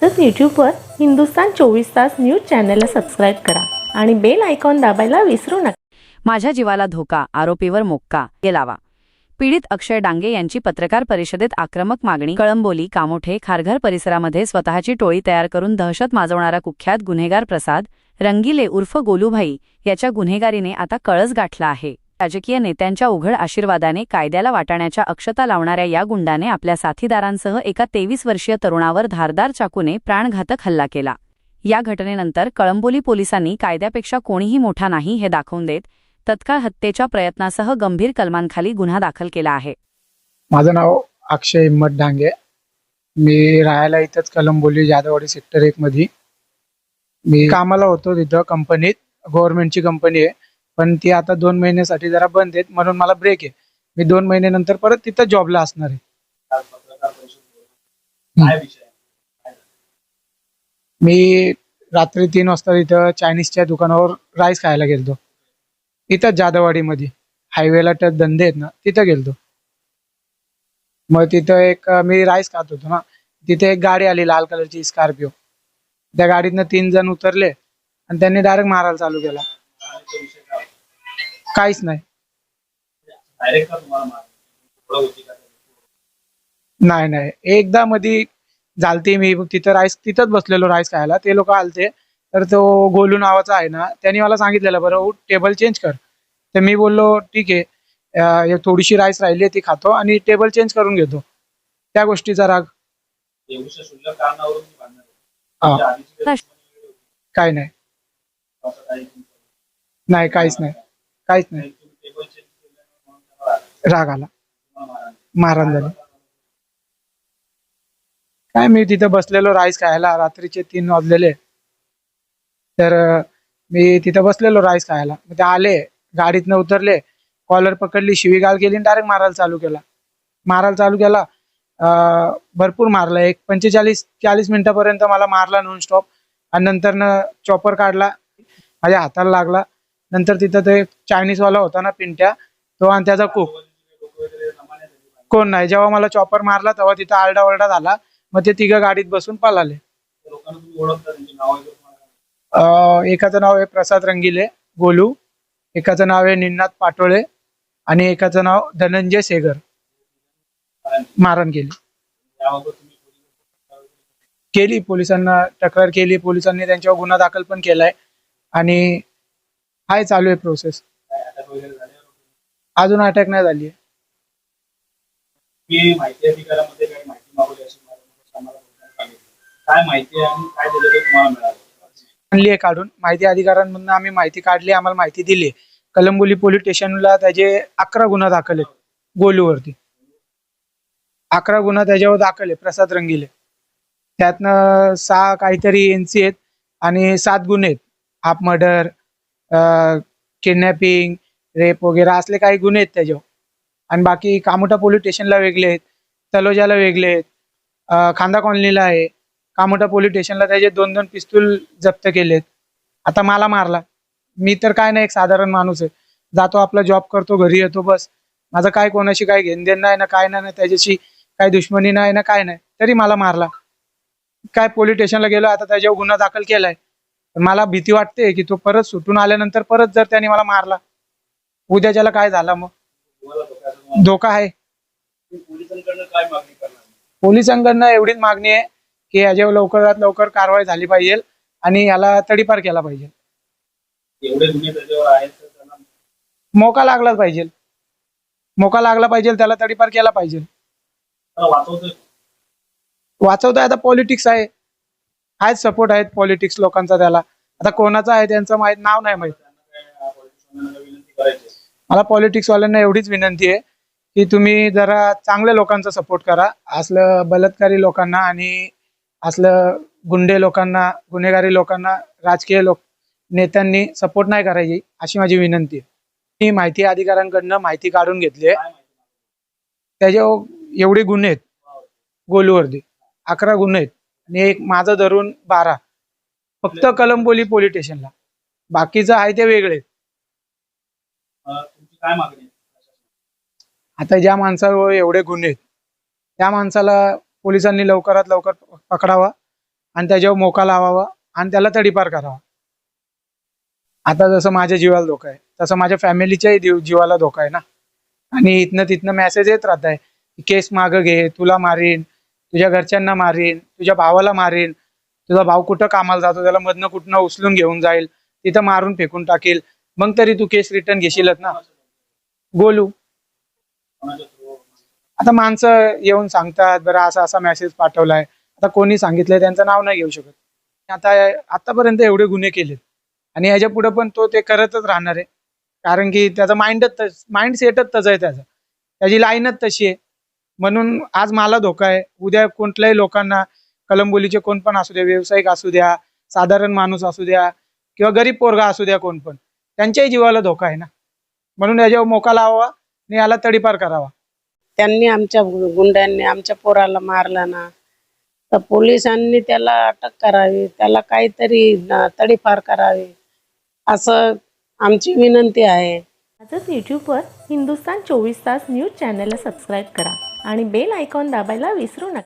आजच यूट्यूबवर हिंदुस्तान 24 तास न्यूज चॅनलला सबस्क्राईब करा आणि बेल आयकॉन दाबायला विसरू नका। माझ्या जीवाला धोका, आरोपीवर मोक्का लावा। पीडित अक्षय डांगे यांची पत्रकार परिषदेत आक्रमक मागणी। कळंबोली, कामोठे, खारघर परिसरामध्ये स्वतःची टोळी तयार करून दहशत माजवणारा कुख्यात गुन्हेगार प्रसाद रंगिले उर्फ गोलूभाई याच्या गुन्हेगारीने आता कळस गाठला आहे। राजकीय नेत्यांच्या उघड आशीर्वादाने कायद्याला वाटाण्याच्या अक्षता लावणाऱ्या या गुंडाने आपल्या साथीदारांसह एका 23 वर्षीय तरुणावर धारदार चाकूने प्राणघातक हल्ला केला। या घटनेनंतर कळंबोली पोलिसांनी कायद्यापेक्षा कोणीही मोठा नाही हे दाखवून देत तत्काळ हत्येच्या प्रयत्नासह गंभीर कलमांखाली गुन्हा दाखल केला आहे। माझं नाव अक्षय हिम्मत डांगे। मी राहायला इथंच कळंबोली जाधववाडी सेक्टर 1 मध्ये। मी कामाला होतो तिथं कंपनीत, गव्हर्नमेंटची कंपनी आहे, पण ती आता 2 महिन्यासाठी जरा बंद आहे, म्हणून मला ब्रेक आहे। मी 2 महिन्यानंतर परत तिथं जॉबला असणार आहे। मी रात्री 3 वाजता तिथं चायनीजच्या दुकानावर राईस खायला गेलतो। इथं जाधववाडीमध्ये हायवेला टच धंदे आहेत ना, तिथं गेलतो। मग तिथं मी राईस खात होतो ना, तिथे एक गाडी आली लाल कलरची स्कॉर्पिओ। त्या गाडीतनं 3 जण उतरले आणि त्यांनी डायरेक्ट मारायला चालू केला। काहीच नाही, नाही नाही, एकदा मध्ये झालती। मी तिथं तिथंच बसलेलो राईस खायला, ते लोक आलते, तर तो गोलू नावाचा आहे ना, त्यांनी मला सांगितलेलं बरं उठ टेबल चेंज कर। तर मी बोललो ठीक आहे, थोडीशी राईस राहिली ती खातो आणि टेबल चेंज करून घेतो। त्या गोष्टीचा राग। काय नाही, नाही काहीच नाही, काहीच नाही, राग आला, मारहाण झाली। काय मी तिथं बसलेलो राईस खायला, रात्रीचे 3 वाजलेले, तर मी तिथं बसलेलो राईस खायला। ते आले, गाडीतनं उतरले, कॉलर पकडली, शिवीगाळ केली आणि डायरेक्ट मारायला चालू केला। भरपूर मारला, एक 45-40 मिनिटापर्यंत मला मारला नॉन स्टॉप। आणि नंतर चॉपर काढला, माझ्या हाताला लागला। नंतर तिथं ते चायनीजवाला होता ना पिंट्या, तो आणि त्याचा कुक, कोण नाही। जेव्हा मला चॉपर मारला तेव्हा तिथं आरडाओरडा झाला। मग ते 3 गाडीत बसून पळाले। एकाचं नाव आहे प्रसाद रंगिले गोलू, एकाचं नाव आहे निन्नाथ पाटोळे आणि एकाचं नाव धनंजय सेगर। मारहाण केली, पोलिसांना तक्रार केली, पोलिसांनी त्यांच्यावर गुन्हा दाखल पण केलाय आणि हाय चालू आहे प्रोसेस। अजून अटॅक नाही झाली। आणली काढून माहिती अधिकाऱ्यांमधून आम्ही माहिती काढली, आम्हाला माहिती दिली। कळंबोली पोलीस स्टेशनला त्याचे 11 गुन्हा दाखल आहेत। गोलूवरती 11 गुन्हा त्याच्यावर दाखल आहे, प्रसाद रंगिले। त्यातनं 6 काहीतरी NC आहेत आणि 7 गुन्हे आहेत, हाफ मर्डर, किडनॅपिंग, रेप वगैरे असले काही गुन्हे आहेत त्याच्यावर। आणि बाकी कामोठा पोलीस स्टेशनला वेगळे आहेत, तलोजाला वेगळे आहेत, खांदा कॉलनीला आहे। कामोठा पोलीस स्टेशनला त्याचे 2-2 पिस्तूल जप्त केलेत। आता मला मारला, मी तर काय नाही, एक साधारण माणूस आहे, जातो आपला जॉब करतो, घरी येतो, बस। माझं काय कोणाशी काय घेणदेण नाही ना, काय नाही, त्याच्याशी काही दुश्मनी नाही ना, काय नाही, तरी मला मारला। काय पोलीस स्टेशनला गेलो, आता त्याच्यावर गुन्हा दाखल केलाय। मला भीती वाटते की तो परत सुटून आल्यानंतर परत जर त्याने मला मारला, उद्याच्याला काय झाला, मग धोका आहे। पोलिसांकडनं एवढीच मागणी आहे की याच्यावर लवकरात लवकर कारवाई झाली पाहिजे आणि याला तडीपार केला पाहिजे। मोका लागला पाहिजे, त्याला तडीपार केला पाहिजे। वाचवतोय आता पॉलिटिक्स आहे, आहेत सपोर्ट आहेत पॉलिटिक्स लोकांचा त्याला। आता कोणाचा आहे त्यांचं नाव नाही माहित। मला पॉलिटिक्स वाल्यांना एवढीच विनंती आहे की तुम्ही जरा चांगल्या लोकांचा सपोर्ट करा, असलं बलात्कारी लोकांना आणि असलं गुंडे लोकांना, गुन्हेगारी लोकांना राजकीय नेत्यांनी सपोर्ट नाही करायची, अशी माझी विनंती आहे। मी माहिती अधिकाऱ्यांकडनं माहिती काढून घेतली, त्याच्यावर एवढे गुन्हे आहेत गोलूवरती, 11 गुन्हे आहेत आणि एक माझं धरून 12 फक्त कळंबोली पोलीस स्टेशनला, बाकीचं आहे ते वेगळे। आता ज्या माणसावर एवढे गुन्हे आहेत त्या माणसाला पोलिसांनी लवकरात लवकर पकडावा आणि त्याच्यावर मोका लावावा आणि त्याला तडीपार करावा. आता जसं माझ्या जीवाला धोका आहे तसं माझ्या फॅमिलीच्याही जीवाला धोका आहे ना. आणि इथनं तिथनं मेसेज येत राहत आहे की केस मागं घे, तुला मारीन, तुझ्या घरच्यांना मारीन, तुझ्या भावाला मारीन, तुझा भाऊ कुठं कामाला जातो त्याला मधनं कुठनं उचलून घेऊन जाईल, तिथं मारून फेकून टाकेल, मग तरी तू केस रिटर्न घेशीलच ना. गोलू आता माणसं येऊन सांगतात बरं असा असा मेसेज पाठवलाय. आता कोणी सांगितलंय त्यांचं नाव नाही घेऊ शकत. आता आतापर्यंत एवढे गुन्हे केलेत आणि ह्याच्या पुढे पण तो ते करतच राहणार आहे. कारण की त्याचा माइंड सेटच तसं आहे, त्याची लाईनच तशी आहे. म्हणून आज मला धोका आहे, उद्या कोणत्याही लोकांना, कलंबोलीचे कोण पण असू द्या, व्यावसायिक असू द्या, साधारण माणूस असू द्या किंवा गरीब पोरगा असू द्या, कोण पण त्यांच्याही जीवाला धोका आहे ना. म्हणून याच्यावर मोका लावावा आणि याला तडीपार करावा. त्यांनी आमच्या गुंड्यांनी आमच्या पोराला मारलं ना, तर पोलिसांनी त्याला अटक करावी, त्याला काहीतरी तडीपार करावी असं आमची विनंती आहे. आजच यूट्यूबवर हिंदुस्तान 24 तास न्यूज चॅनलला सबस्क्राईब करा आणि बेल आयकॉन दाबायला विसरू नका.